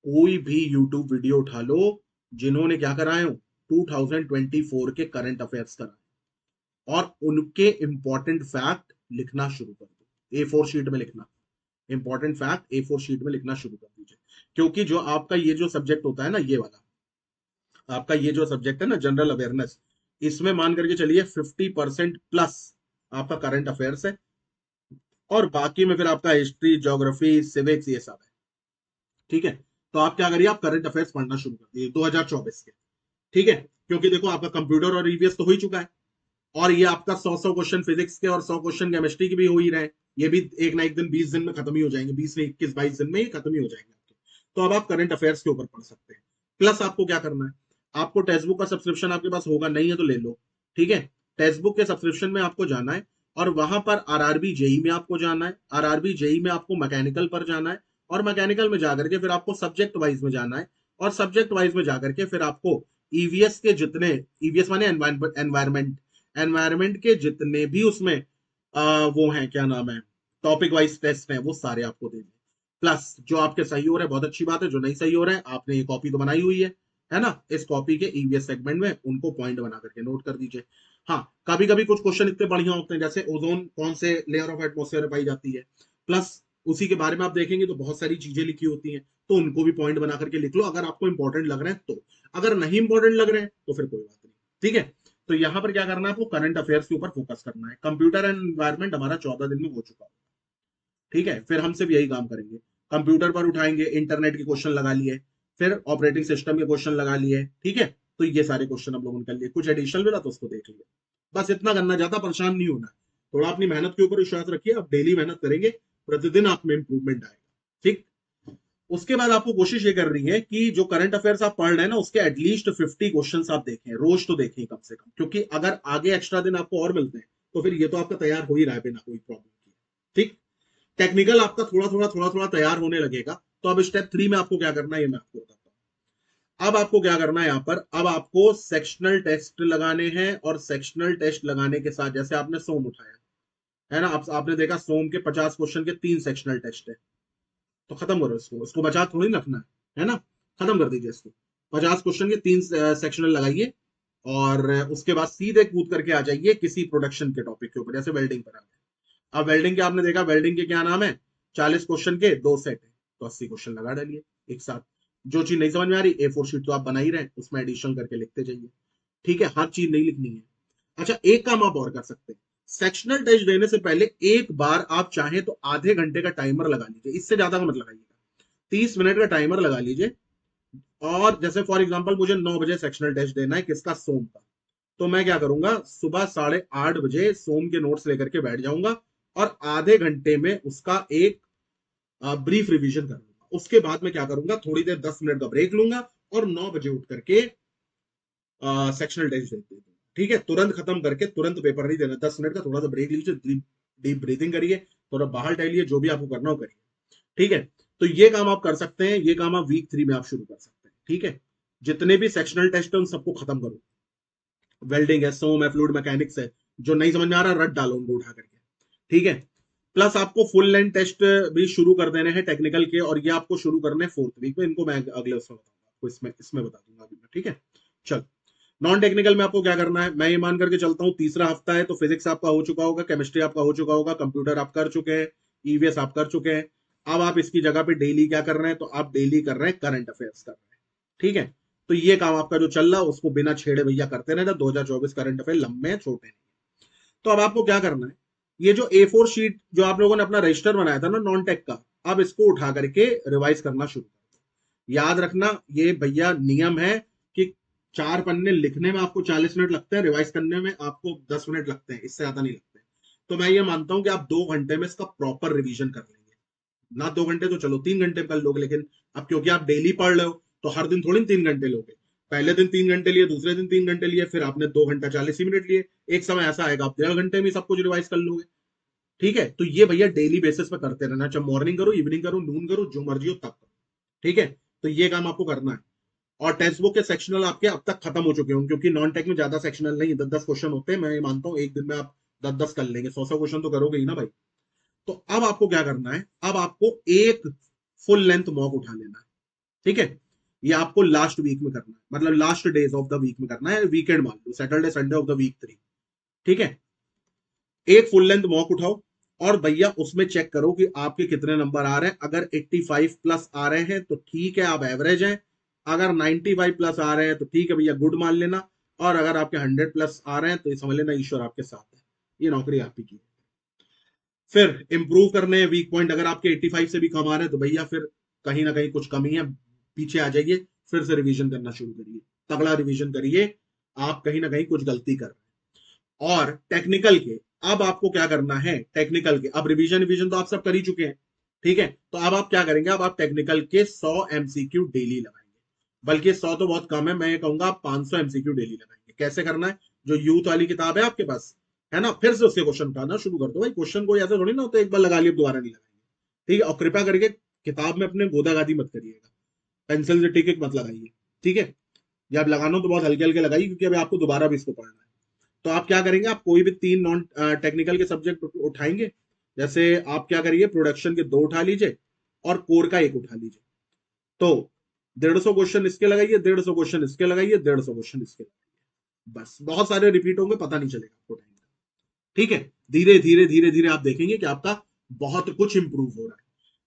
है। कोई भी यूट्यूब वीडियो उठा लो जिन्होंने क्या कराए हो, 2024 के करंट अफेयर्स कराए, और उनके इंपॉर्टेंट फैक्ट लिखना शुरू कर दो, A4 शीट में लिखना। इंपॉर्टेंट फैक्ट A4 शीट में लिखना शुरू कर दीजिए। क्योंकि जो आपका ये जो सब्जेक्ट होता है ना, ये वाला आपका ये जो सब्जेक्ट है ना, जनरल अवेयरनेस, इसमें मान करके चलिए 50% प्लस आपका करंट अफेयर्स है, और बाकी में फिर आपका हिस्ट्री, ज्योग्राफी, सिविक्स, ये सब है। ठीक है, तो आप क्या करिए, आप करंट अफेयर्स पढ़ना शुरू कर दिए 2024 के। ठीक है, क्योंकि देखो आपका कंप्यूटर और ईवीएस तो हो ही चुका है, और ये आपका 100 क्वेश्चन फिजिक्स के और 100 क्वेश्चन केमिस्ट्री के भी हो ही रहे हैं। ये भी एक ना एक दिन 20 दिन में खत्म ही हो जाएंगे, 20 में 21 22 दिन में ही खत्म ही हो जाएंगे आपके। तो अब आप करंट अफेयर्स के ऊपर पढ़ सकते हैं। प्लस आपको क्या करना है, आपको टेक्स्ट बुक का सब्सक्रिप्शन आपके पास होगा, नहीं है तो ले लो। ठीक है, टेक्स्ट बुक के सब्सक्रिप्शन में आपको जाना है, और वहां पर आरआरबी जेई में आपको जाना है, आरआरबी जेई में आपको मैकेनिकल पर जाना है, और मैकेनिकल में जाकर के फिर आपको सब्जेक्ट वाइज में जाना है, और सब्जेक्ट वाइज में जाकर के फिर आपको ईवीएस के जितने, ईवीएस माने एनवायरमेंट, एनवायरमेंट के जितने भी उसमें वो हैं, क्या नाम है, टॉपिक वाइज टेस्ट हैं, वो सारे आपको देने। प्लस जो आपके सही हो रहे हैं बहुत अच्छी बात है, जो नहीं सही हो रहे हैं, आपने ये कॉपी तो बनाई हुई है ना, इस कॉपी के ईवीएस सेगमेंट में उनको पॉइंट बना करके नोट कर दीजिए। हाँ, कभी कभी कुछ क्वेश्चन इतने बढ़िया होते हैं, जैसे ओजोन कौन से लेयर ऑफ एटमोस्फेयर में पाई जाती है, प्लस उसी के बारे में आप देखेंगे तो बहुत सारी चीजें लिखी होती हैं, तो उनको भी पॉइंट बना करके लिख लो, अगर आपको इंपॉर्टेंट लग रहे हैं तो। अगर नहीं इंपॉर्टेंट लग रहे हैं तो फिर कोई बात नहीं। ठीक है, तो यहां पर क्या करना है, आपको करंट अफेयर्स के ऊपर फोकस करना है। कंप्यूटर एंड एनवायरमेंट हमारा 14 दिन में हो चुका है। ठीक है, फिर हम सिर्फ यही काम करेंगे, कंप्यूटर पर उठाएंगे, इंटरनेट के क्वेश्चन लगा लिए, फिर ऑपरेटिंग सिस्टम के क्वेश्चन लगा लिए। ठीक है, तो ये सारे क्वेश्चन हम लोगों ने कर लिए, कुछ एडिशनल मिला तो उसको देख लिया। बस इतना करना, ज्यादा परेशान नहीं होना है। थोड़ा अपनी मेहनत के ऊपर विश्वास रखिए, आप डेली मेहनत करेंगे, प्रतिदिन आप में इंप्रूवमेंट आएगा। ठीक, उसके बाद आपको कोशिश ये करनी है कि जो करंट अफेयर्स आप पढ़ रहे हैं ना, उसके एटलीस्ट 50 क्वेश्चन आप देखें, रोज तो देखें कम से कम, क्योंकि अगर आगे एक्स्ट्रा दिन आपको और मिलते हैं तो फिर ये तो आपका तैयार हो ही रहा है बिना कोई प्रॉब्लम के। ठीक, टेक्निकल आपका थोड़ा थोड़ा तैयार होने लगेगा। तो अब स्टेप 3 में आपको क्या करना है, ये मैं आपको बताता हूँ। अब आपको क्या करना है, यहाँ पर अब आपको सेक्शनल टेस्ट लगाने हैं, और सेक्शनल टेस्ट लगाने के साथ, जैसे आपने सोम उठाया है ना, आपने देखा सोम के 50 क्वेश्चन के 3 सेक्शनल टेस्ट है, तो खत्म करो इसको, उसको बचा थोड़ी ना रखना है ना, खत्म कर दीजिए इसको। 50 क्वेश्चन के 3 सेक्शनल लगाइए, और उसके बाद सीधे कूद करके आ जाइए किसी प्रोडक्शन के टॉपिक के ऊपर, जैसे वेल्डिंग पर आ गए। अब वेल्डिंग के आपने देखा, वेल्डिंग के क्या नाम है, 40 क्वेश्चन के 2 सेट है, तो 80 क्वेश्चन लगा डालिए एक साथ। जो चीज नहीं समझ में आ रही, A4 शीट तो आप बना ही रहे, उसमें एडिशन करके लिखते जाइए। ठीक है, हर चीज नहीं लिखनी है। अच्छा, एक काम आप और कर सकते हैं, सेक्शनल टेस्ट देने से पहले एक बार आप चाहें तो आधे घंटे का टाइमर लगा लीजिए, इससे ज्यादा का मत लगाइएगा, 30 मिनट का टाइमर लगा लीजिए। और जैसे फॉर एग्जांपल मुझे 9 बजे सेक्शनल टेस्ट देना है, किसका, सोम का, तो मैं क्या करूंगा, सुबह 8:30 बजे सोम के नोट्स लेकर के बैठ जाऊंगा, और आधे घंटे में उसका एक ब्रीफ रिवीजन कर लूंगा। उसके बाद में क्या करूंगा, थोड़ी देर 10 मिनट का ब्रेक लूंगा, और 9 बजे उठ करके सेक्शनल टेस्ट देते हैं। ठीक है, तुरंत खत्म करके तुरंत पेपर नहीं देना, 10 मिनट का थोड़ा सा ब्रेक लीजिए, डीप ब्रीथिंग करिए, थोड़ा बाहर टहलिए, जो भी आपको करना हो करिए। ठीक है, तो ये काम आप कर सकते हैं, ये काम आप वीक 3 में आप शुरू कर सकते हैं। ठीक है, जितने भी सेक्शनल टेस्ट है उन सबको खत्म करो, वेल्डिंग है, सोम है, फ्लूइड मैकेनिक्स है, जो नहीं समझ में आ रहा रट डालो उनको उठा करके। ठीक है, प्लस आपको फुल लेंथ टेस्ट भी शुरू कर देने हैं टेक्निकल के, और ये आपको शुरू करने हैं 4th वीक में, इनको मैं अगले उसमें बताऊंगा आपको, इसमें बता दूंगा अभी मैं। ठीक है, चल, नॉन टेक्निकल में आपको क्या करना है, मैं ये मान करके चलता हूँ तीसरा हफ्ता है, तो फिजिक्स आपका हो चुका होगा, केमिस्ट्री आपका हो चुका होगा, कंप्यूटर आप कर चुके हैं, ईवीएस आप कर चुके हैं। अब आप इसकी जगह पे डेली क्या कर रहे हैं, तो आप डेली कर रहे हैं करंट अफेयर्स कर रहे हैं। ठीक है, तो ये काम आपका जो चल रहा है उसको बिना छेड़े भैया करते रहना, 2024 करंट अफेयर लंबे हैं, छोटे नहीं। तो अब आपको क्या करना है, ये जो A4 शीट जो आप लोगों ने अपना रजिस्टर बनाया था ना नॉन टेक का, अब इसको उठा करके रिवाइज करना शुरू कर दो। याद रखना, ये भैया नियम है कि 4 पन्ने लिखने में आपको 40 मिनट लगते हैं, रिवाइज करने में आपको 10 मिनट लगते हैं, इससे ज्यादा नहीं लगते। तो मैं ये मानता हूं कि आप 2 घंटे में इसका प्रॉपर रिवीजन कर लेंगे। ना 2 घंटे तो चलो 3 घंटे कर लोगे, लेकिन अब क्योंकि आप डेली पढ़ रहे हो, तो हर दिन थोड़ी 3 घंटे लोगे। पहले दिन 3 घंटे लिए, दूसरे दिन 3 घंटे लिए, फिर आपने 2 घंटा 40 मिनट लिए। एक समय ऐसा आएगा आप 1.5 घंटे में सब कुछ रिवाइज कर लोगे। ठीक है, तो ये भैया डेली बेसिस पे करते रहना, चाहे मॉर्निंग करो, इवनिंग करो, नून करो, जो मर्जी हो तब करो। ठीक है, तो ये काम आपको करना है। और टेक्स्ट बुक के सेक्शनल आपके अब तक खत्म हो चुके होंगे, क्योंकि नॉन टेक में ज्यादा सेक्शनल नहीं, 10-10 क्वेश्चन होते हैं। मैं ये मानता हूँ एक दिन में आप 10-10 कर लेंगे, 100-100 क्वेश्चन तो करोगे ही ना भाई। तो अब आपको क्या करना है, अब आपको एक फुल लेंथ मॉक उठा लेना है, ठीक है। ये आपको लास्ट वीक में करना है, मतलब last days of the week में करना है, वीकेंड मान लो, Saturday Sunday of the week 3, ठीक है। एक फुल लेंथ मॉक उठाओ और भैया उसमें चेक करो कि आपके कितने नंबर आ रहे हैं। अगर 85 प्लस आ रहे हैं तो ठीक है, आप एवरेज हैं। अगर 95 प्लस आ रहे हैं तो ठीक है भैया, गुड मान लेना। और अगर आपके 100 प्लस आ रहे हैं तो ये समझ लेना ईश्वर आपके साथ है, ये नौकरी आपकी की। फिर इंप्रूव करने हैं वीक पॉइंट, अगर आपके 85 से भी कम आ रहे हैं तो भैया फिर कहीं ना कहीं कुछ कमी है, पीछे आ जाइए, फिर से रिवीजन करना शुरू करिए, तगड़ा रिवीजन करिए। आप कहीं ना कहीं कुछ गलती कर रहे हैं। और टेक्निकल के, अब आपको क्या करना है, टेक्निकल के अब रिवीजन रिवीजन तो आप सब कर ही चुके हैं, ठीक है। तो अब आप क्या करेंगे, अब आप टेक्निकल के 100 एमसीक्यू डेली लगाएंगे। बल्कि 100 तो बहुत कम है, मैं ये कहूंगा आप 500 एमसीक्यू डेली लगाएंगे। कैसे करना है, जो यूथ वाली किताब है आपके पास, है ना, फिर से उसके क्वेश्चन उठाना शुरू कर दो भाई। क्वेश्चन को ऐसा थोड़ी ना होता है एक बार लगा लिया दोबारा नहीं लगाएंगे, ठीक है। और कृपया करके किताब में अपने गोदागादी मत करिएगा, पेंसिल से टिक मत लगाइए, ठीक है। या आप लगाना हो तो बहुत हल्के हल्के लगाइए, क्योंकि अभी आपको दोबारा भी इसको पढ़ना है। तो आप क्या करेंगे, आप कोई भी 3 नॉन टेक्निकल के सब्जेक्ट उठाएंगे। जैसे आप क्या करिए, प्रोडक्शन के 2 उठा लीजिए और कोर का 1 उठा लीजिए। तो 150 क्वेश्चन इसके लगाइए, 150 क्वेश्चन इसके लगाइए, 150 क्वेश्चन इसके लगाइए। बस बहुत सारे रिपीट होंगे, पता नहीं चलेगा आपको टाइम का, ठीक है। धीरे धीरे धीरे धीरे आप देखेंगे कि आपका बहुत कुछ इंप्रूव हो रहा है।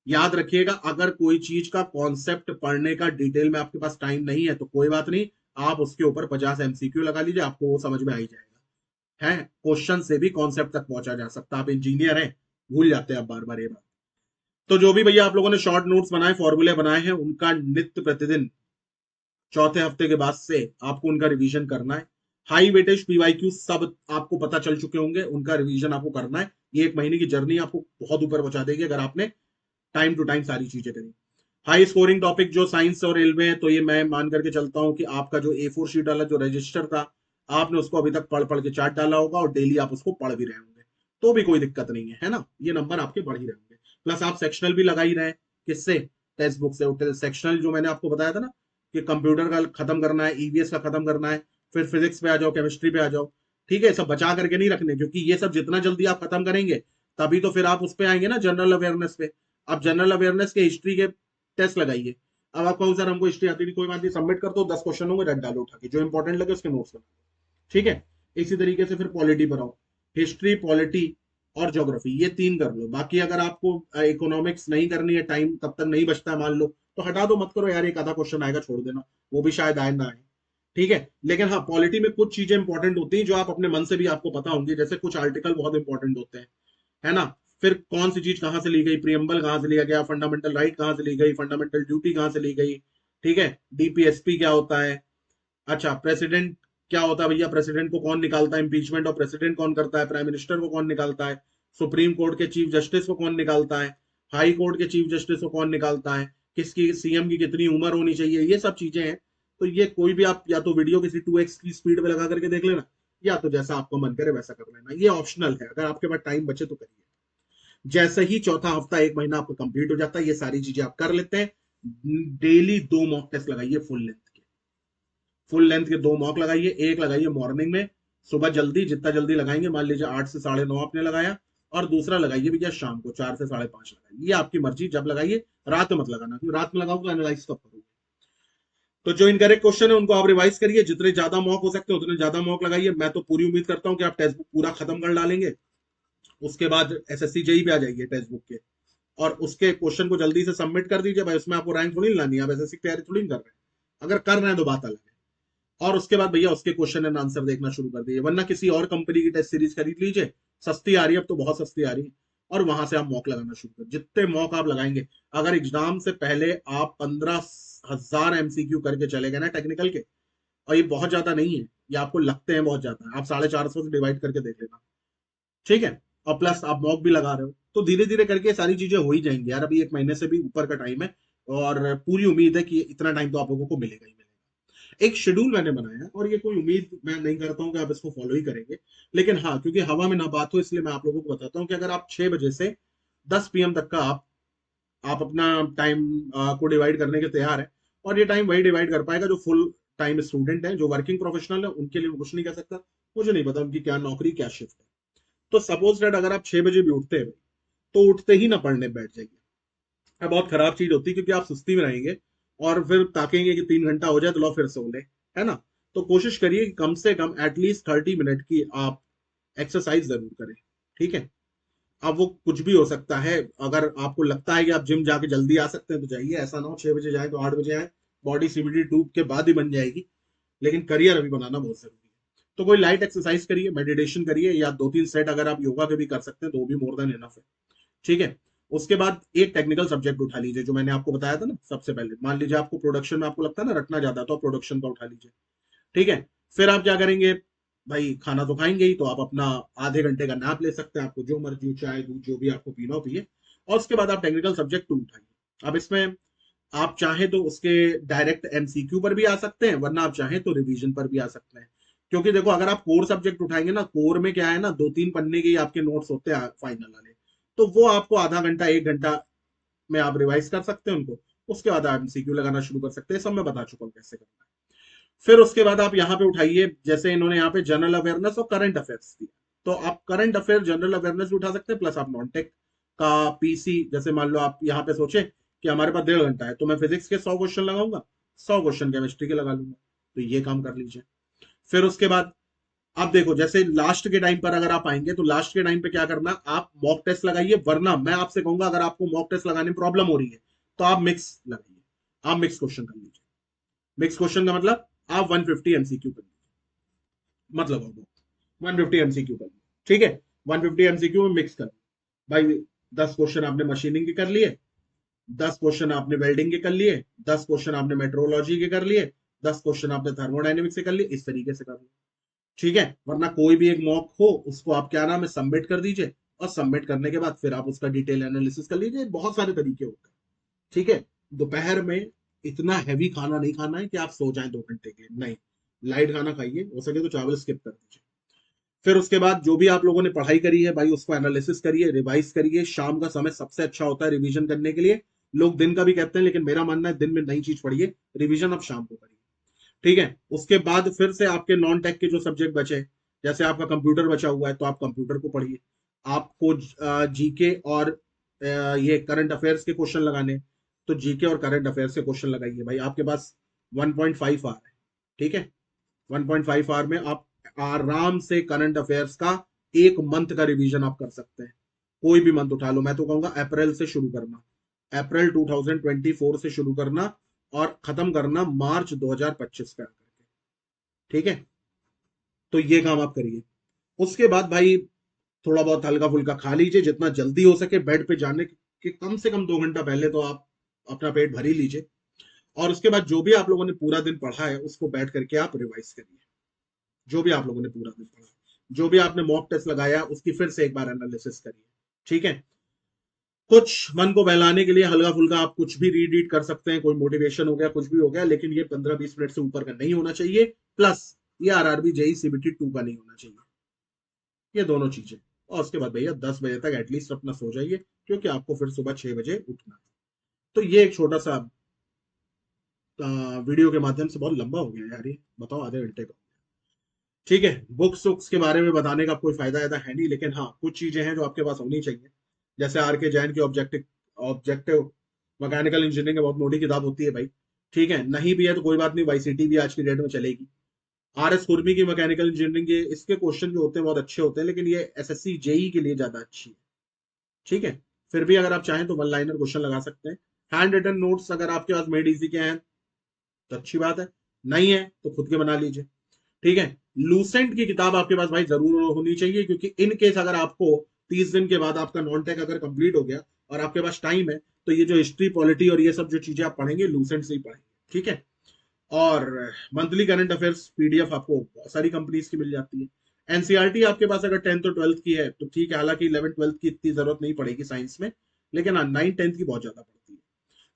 याद रखिएगा, अगर कोई चीज का कॉन्सेप्ट पढ़ने का डिटेल में आपके पास टाइम नहीं है तो कोई बात नहीं, आप उसके ऊपर 50 एमसीक्यू लगा लीजिए, आपको वो समझ में आ ही जाएगा। है, क्वेश्चन से भी कॉन्सेप्ट तक पहुंचा जा सकता है। आप इंजीनियर हैं, भूल जाते हैं आप बार बार ये बात। तो जो भी भैया आप लोगों ने शॉर्ट नोट्स बनाए, फॉर्मूले बनाए हैं, उनका नित्य प्रतिदिन चौथे हफ्ते के बाद से आपको उनका रिवीजन करना है। हाई वेटेज पीवाईक्यू सब आपको पता चल चुके होंगे, उनका रिवीजन आपको करना है। ये 1 महीने की जर्नी आपको बहुत ऊपर पहुंचा देगी अगर आपने टाइम टू टाइम सारी चीजें करी। हाई स्कोरिंग टॉपिक जो साइंस और इल्म है, तो ये मैं मान करके चलता हूं कि आपका जो A4 शीट वाला जो रजिस्टर था, आपने उसको अभी तक पढ़ पढ़ के चार्ट डाला होगा और डेली आप उसको पढ़ भी रहे होंगे, तो भी कोई दिक्कत नहीं है ना। ये नंबर आपके बढ़ ही रहे होंगे। प्लस आप सेक्शनल भी लगा ही रहे हैं, किससे, टेक्स्ट बुक से। सेक्शनल जो मैंने आपको बताया था ना कि कंप्यूटर का खत्म करना है, ईवीएस का खत्म करना है, फिर फिजिक्स पे आ जाओ, केमिस्ट्री पे आ जाओ, ठीक है। सब बचा करके नहीं रखने, क्योंकि ये सब जितना जल्दी आप खत्म करेंगे तभी तो फिर आप उस पे आएंगे ना, जनरल अवेयरनेस पे। आप जनरल अवेयरनेस के हिस्ट्री के टेस्ट लगाइए। अब आप कहो सर हमको हिस्ट्री आती नहीं, कोई बात नहीं, सबमिट कर दो, 10 क्वेश्चन होंगे, रट डालो उठा के, जो इंपॉर्टेंट लगे उसके नोट्स बना, ठीक है। इसी तरीके से फिर पॉलिटी पर आओ, हिस्ट्री, पॉलिटी और ज्योग्राफी, ये 3 कर लो। बाकी अगर आपको इकोनॉमिक्स नहीं करनी है, टाइम तब तक नहीं बचता है मान लो, तो हटा दो, मत करो यार, एक आधा क्वेश्चन आएगा छोड़ देना, वो भी शायद आए ना आए, ठीक है। लेकिन हाँ, पॉलिटी में कुछ चीजें इंपॉर्टेंट होती हैं जो आप अपने मन से भी आपको पता होंगी, जैसे कुछ आर्टिकल बहुत इंपॉर्टेंट होते हैं, है ना। फिर कौन सी चीज कहां से ली गई, प्रियम्बल कहां से लिया गया, फंडामेंटल राइट कहां से ली गई, फंडामेंटल ड्यूटी कहां से ली गई, ठीक है। डीपीएसपी क्या होता है, अच्छा प्रेसिडेंट क्या होता है भैया, प्रेसिडेंट को कौन निकालता है, इंपीचमेंट ऑफ प्रेसिडेंट कौन करता है, प्राइम मिनिस्टर को कौन निकालता है, सुप्रीम कोर्ट के चीफ जस्टिस को कौन निकालता है, हाई कोर्ट के चीफ जस्टिस को कौन निकालता है, किसकी सीएम की कितनी उम्र होनी चाहिए, ये सब चीजें हैं। तो ये कोई भी आप या तो वीडियो किसी 2x की स्पीड पे लगा करके देख लेना, या तो जैसा आपको मन करे वैसा कर लेना, ये ऑप्शनल है, अगर आपके पास टाइम बचे तो करिए। जैसे ही चौथा हफ्ता 1 महीना आपका कंप्लीट हो जाता है, ये सारी चीजें आप कर लेते हैं। डेली 2 मॉक टेस्ट लगाइए फुल लेंथ के, फुल लेंथ के 2 मॉक लगाइए। एक लगाइए मॉर्निंग में, सुबह जल्दी, जितना जल्दी लगाएंगे, मान लीजिए 8 से 9:30 आपने लगाया, और दूसरा लगाइए भैया शाम को 4 से 5:30 लगाइए। ये आपकी मर्जी, जब लगाइए, रात में मत लगाना, क्योंकि रात में लगाओ तो एनालाइज कब करोगे। तो जो इनकरेक्ट क्वेश्चन है उनको आप रिवाइज करिए, जितने ज्यादा मॉक हो सकते हैं उतने ज्यादा मॉक लगाइए। मैं तो पूरी उम्मीद करता हूं कि आप टेक्स्ट बुक पूरा खत्म कर डालेंगे, उसके बाद एसएससी जेई पे आ जाइए टेक्स्ट बुक के, और उसके क्वेश्चन को जल्दी से सबमिट कर दीजिए भाई। उसमें आपको रैंक थोड़ी लानी है, आप एसएससी की तैयारी थोड़ी कर रहे हैं, अगर कर रहे हैं तो बात अलग है। और उसके बाद भैया उसके क्वेश्चन एंड आंसर देखना शुरू कर दीजिए, वरना किसी और कंपनी की टेस्ट सीरीज खरीद लीजिए, सस्ती आ रही है, अब तो बहुत सस्ती आ रही है, और वहां से आप मॉक लगाना शुरू कर। जितने मॉक आप लगाएंगे, अगर एग्जाम से पहले आप 15,000 एमसीक्यू करके चले गए ना टेक्निकल के, और ये बहुत ज्यादा नहीं है, ये आपको लगते हैं बहुत ज्यादा, आप 450 से डिवाइड करके देख लेना, ठीक है। और प्लस आप मॉक भी लगा रहे हो, तो धीरे धीरे करके सारी चीजें हो ही जाएंगी यार। अभी 1 महीने से भी ऊपर का टाइम है, और पूरी उम्मीद है कि इतना टाइम तो आप लोगों को मिलेगा ही मिलेगा। एक शेड्यूल मैंने बनाया, और ये कोई उम्मीद मैं नहीं करता हूँ कि आप इसको फॉलो ही करेंगे, लेकिन हाँ, क्योंकि हवा में ना बात हो, इसलिए मैं आप लोगों को बताता हूँ कि अगर आप 6 बजे से 10 PM तक का आप अपना टाइम को डिवाइड करने के तैयार है, और ये टाइम वही डिवाइड कर पाएगा जो फुल टाइम स्टूडेंट है। जो वर्किंग प्रोफेशनल है उनके लिए मैं कुछ नहीं कह सकता, मुझे नहीं पता उनकी क्या नौकरी क्या शिफ्ट है। तो सपोज दैट अगर आप 6 बजे भी उठते हैं तो उठते ही ना पढ़ने बैठ जाइए, ये बहुत खराब चीज होती है, क्योंकि आप सुस्ती में रहेंगे और फिर ताकेंगे कि 3 घंटा हो जाए तो लो फिर सो ले, है ना। तो कोशिश करिए कि कम से कम एटलीस्ट 30 मिनट की आप एक्सरसाइज जरूर करें, ठीक है। अब वो कुछ भी हो सकता है, अगर आपको लगता है कि आप जिम जाके जल्दी आ सकते हैं तो जाइए, ऐसा ना हो 6 बजे जाए तो 8 बजे आए, बॉडी सीबीडी टूब के बाद ही बन जाएगी। लेकिन करियर अभी बनाना बहुत जरूरी है। तो कोई लाइट एक्सरसाइज करिए, मेडिटेशन करिए, या 2-3 सेट अगर आप योगा के भी कर सकते हैं तो वो भी मोर देन इनफ है, ठीक है। उसके बाद एक टेक्निकल सब्जेक्ट उठा लीजिए, जो मैंने आपको बताया था ना सबसे पहले। मान लीजिए आपको प्रोडक्शन में आपको लगता है ना रटना ज्यादा, तो आप प्रोडक्शन का उठा लीजिए, ठीक है। फिर आप क्या करेंगे, भाई खाना तो खाएंगे ही, तो आप अपना आधे घंटे का नैप ले सकते हैं, आपको जो मर्जी हो, चाय दूध जो भी आपको पीना हो पिए। और उसके बाद आप टेक्निकल सब्जेक्ट 2 उठाइए। अब इसमें आप चाहें तो उसके डायरेक्ट एमसीक्यू पर भी आ सकते हैं, वरना आप चाहें तो रिवीजन पर भी आ सकते हैं। क्योंकि देखो अगर आप कोर सब्जेक्ट उठाएंगे ना, कोर में क्या है ना, 2-3 पन्ने के ही आपके नोट्स होते हैं फाइनल वाले। तो वो आपको आधा घंटा 1 घंटा में आप रिवाइज कर सकते हैं उनको। उसके बाद आप एमसीक्यू लगाना शुरू कर सकते हैं, सब मैं बता चुका हूँ कैसे करना है। फिर उसके बाद आप यहाँ पे उठाइए, जैसे इन्होंने यहाँ पे जनरल अवेयरनेस और करंट अफेयर्स दिया, तो आप करंट अफेयर जनरल अवेयरनेस भी उठा सकते हैं, प्लस आप नॉन टेक का पीसी, जैसे मान लो आप यहाँ पे सोचे कि हमारे पास 1.5 घंटा है, तो मैं फिजिक्स के 100 क्वेश्चन लगाऊंगा, 100 क्वेश्चन केमिस्ट्री के लगा लूंगा, तो ये काम कर लीजिए। फिर उसके बाद आप देखो, जैसे लास्ट के टाइम पर अगर आप आएंगे तो लास्ट के टाइम पे क्या करना, आप मॉक टेस्ट लगाइए, वरना मैं आपसे कहूंगा अगर आपको मॉक टेस्ट लगाने में प्रॉब्लम हो रही है तो आप मिक्स लगाइए, आप मिक्स क्वेश्चन कर लीजिए। मिक्स क्वेश्चन का मतलब आप 150 एमसीक्यू कर लीजिए, मतलब 150 एमसीक्यू कर लीजिए, ठीक है। 150 एमसीक्यू में मिक्स कर, भाई 10 क्वेश्चन आपने मशीनिंग के कर लिए, 10 क्वेश्चन आपने वेल्डिंग के कर लिए, 10 क्वेश्चन आपने मेट्रोलॉजी के कर लिए, 10 क्वेश्चन आपने थर्मोडाइनमिक्स से कर लिए, इस तरीके से कर लो, ठीक है। वरना कोई भी एक मॉक हो उसको आप क्या नाम है सबमिट कर दीजिए, और सबमिट करने के बाद फिर आप उसका डिटेल एनालिसिस कर लीजिए। बहुत सारे तरीके होते हैं, ठीक है। दोपहर में इतना हैवी खाना नहीं खाना है कि आप सो जाएं 2 घंटे के लिए, नहीं, लाइट खाना खाइए, हो सके तो चावल स्किप कर दीजिए। फिर उसके बाद जो भी आप लोगों ने पढ़ाई करी है भाई उसको एनालिसिस करिए, रिवाइज करिए। शाम का समय सबसे अच्छा होता है रिवीजन करने के लिए। लोग दिन का भी कहते हैं, लेकिन मेरा मानना है दिन में नई चीज पढ़िए, रिवीजन अब शाम को करिए, ठीक है। उसके बाद फिर से आपके नॉन टेक के जो सब्जेक्ट बचे, जैसे आपका कंप्यूटर बचा हुआ है तो आप कंप्यूटर को पढ़िए। आपको जीके और ये करंट अफेयर्स के क्वेश्चन लगाने, तो जीके और करंट अफेयर्स के क्वेश्चन लगाइए। भाई आपके पास 1.5 आवर है, ठीक है। 1.5 आवर में आप आराम से करंट अफेयर्स का 1 मंथ का रिवीजन आप कर सकते हैं। कोई भी मंथ उठा लो, मैं तो कहूंगा अप्रैल से शुरू करना, अप्रैल 2024 से शुरू करना, और खत्म करना मार्च 2025 का करके, ठीक है। तो ये काम आप करिए। उसके बाद भाई थोड़ा बहुत हल्का फुल्का खा लीजिए, जितना जल्दी हो सके बेड पे जाने के कम से कम 2 घंटा पहले तो आप अपना पेट भर ही लीजिए। और उसके बाद जो भी आप लोगों ने पूरा दिन पढ़ा है उसको बैठ करके आप रिवाइज करिए, जो भी आप लोगों ने पूरा दिन पढ़ा, जो भी आपने मॉक टेस्ट लगाया उसकी फिर से एक बार एनालिसिस करिए, ठीक है। कुछ मन को बहलाने के लिए हल्का फुल्का आप कुछ भी रीड रीड कर सकते हैं, कोई मोटिवेशन हो गया कुछ भी हो गया, लेकिन ये 15-20 मिनट से ऊपर का नहीं होना चाहिए। प्लस ये आरआरबी जेई सीबीटी 2 का नहीं होना चाहिए, ये दोनों चीजें। और उसके बाद भैया 10 बजे तक एटलीस्ट अपना सो जाइए, क्योंकि आपको फिर सुबह 6 बजे उठना है। तो ये एक छोटा सा वीडियो के माध्यम से, बहुत लंबा हो गया यार ये, बताओ आधे घंटे का, ठीक है। बुक्स वुक्स के बारे में बताने का कोई फायदा ऐसा है नहीं, लेकिन हाँ कुछ चीजें हैं जो आपके पास होनी चाहिए। जैसे आर के जैन की ऑब्जेक्टिव ऑब्जेक्टिव मैकेनिकल इंजीनियरिंग की बहुत मोटी किताब होती है भाई, ठीक है। नहीं भी है तो कोई बात नहीं, वाईसीटी भी आज की डेट में चलेगी। आर एस कुर्मी की मैकेनिकल इंजीनियरिंग के इसके क्वेश्चन जो होते हैं बहुत अच्छे होते हैं, लेकिन ये एसएससी जेई के लिए ज्यादा अच्छी है, ठीक है। फिर भी अगर आप चाहें तो वन लाइनर क्वेश्चन लगा सकते हैं। हैंड रिटन नोट्स अगर आपके पास मेड इजी के हैं तो अच्छी बात है, नहीं है तो खुद के बना लीजिए, ठीक है। लूसेंट की किताब आपके पास भाई जरूर होनी चाहिए, क्योंकि इन केस अगर आपको 30 दिन के बाद आपका नॉन टेक अगर कंप्लीट हो गया और आपके पास टाइम है, तो ये जो हिस्ट्री पॉलिटी और ये सब जो चीजें आप पढ़ेंगे लूसेंट से ही पढ़ेंगे, ठीक है। और मंथली करंट अफेयर्स पीडीएफ आपको बहुत सारी कंपनीज की मिल जाती है। एनसीईआरटी आपके पास अगर 10th और 12th की है तो ठीक है, हालांकि 11th 12th की इतनी जरूरत नहीं पड़ेगी साइंस में, लेकिन हाँ 9th 10th की बहुत ज्यादा पड़ती है।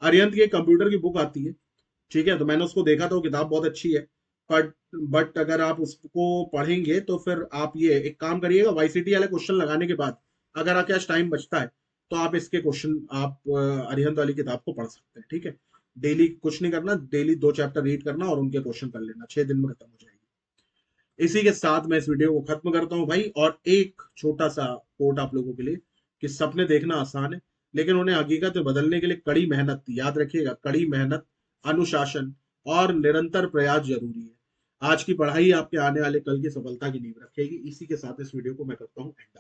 अरिहंत की एक कंप्यूटर की बुक आती है, ठीक है, तो मैंने उसको देखा तो किताब बहुत अच्छी है। बट बट अगर आप उसको पढ़ेंगे तो फिर आप ये एक काम करिएगा, वाईसीटी वाले क्वेश्चन लगाने के बाद अगर आपके पास टाइम बचता है तो आप इसके क्वेश्चन आप अरिहंत वाली किताब को पढ़ सकते हैं, ठीक है। डेली कुछ नहीं करना, डेली 2 चैप्टर रीड करना और उनके क्वेश्चन कर लेना, 6 दिन में खत्म हो जाएगी। इसी के साथ मैं इस वीडियो को खत्म करता हूँ भाई। और एक छोटा सा कोट आप लोगों के लिए, कि सपने देखना आसान है लेकिन उन्हें हकीकत में बदलने के लिए कड़ी मेहनत, याद रखिएगा, कड़ी मेहनत, अनुशासन और निरंतर प्रयास जरूरी है। आज की पढ़ाई आपके आने वाले कल की सफलता की नींव रखेगी। इसी के साथ इस वीडियो को मैं करता हूँ एंड।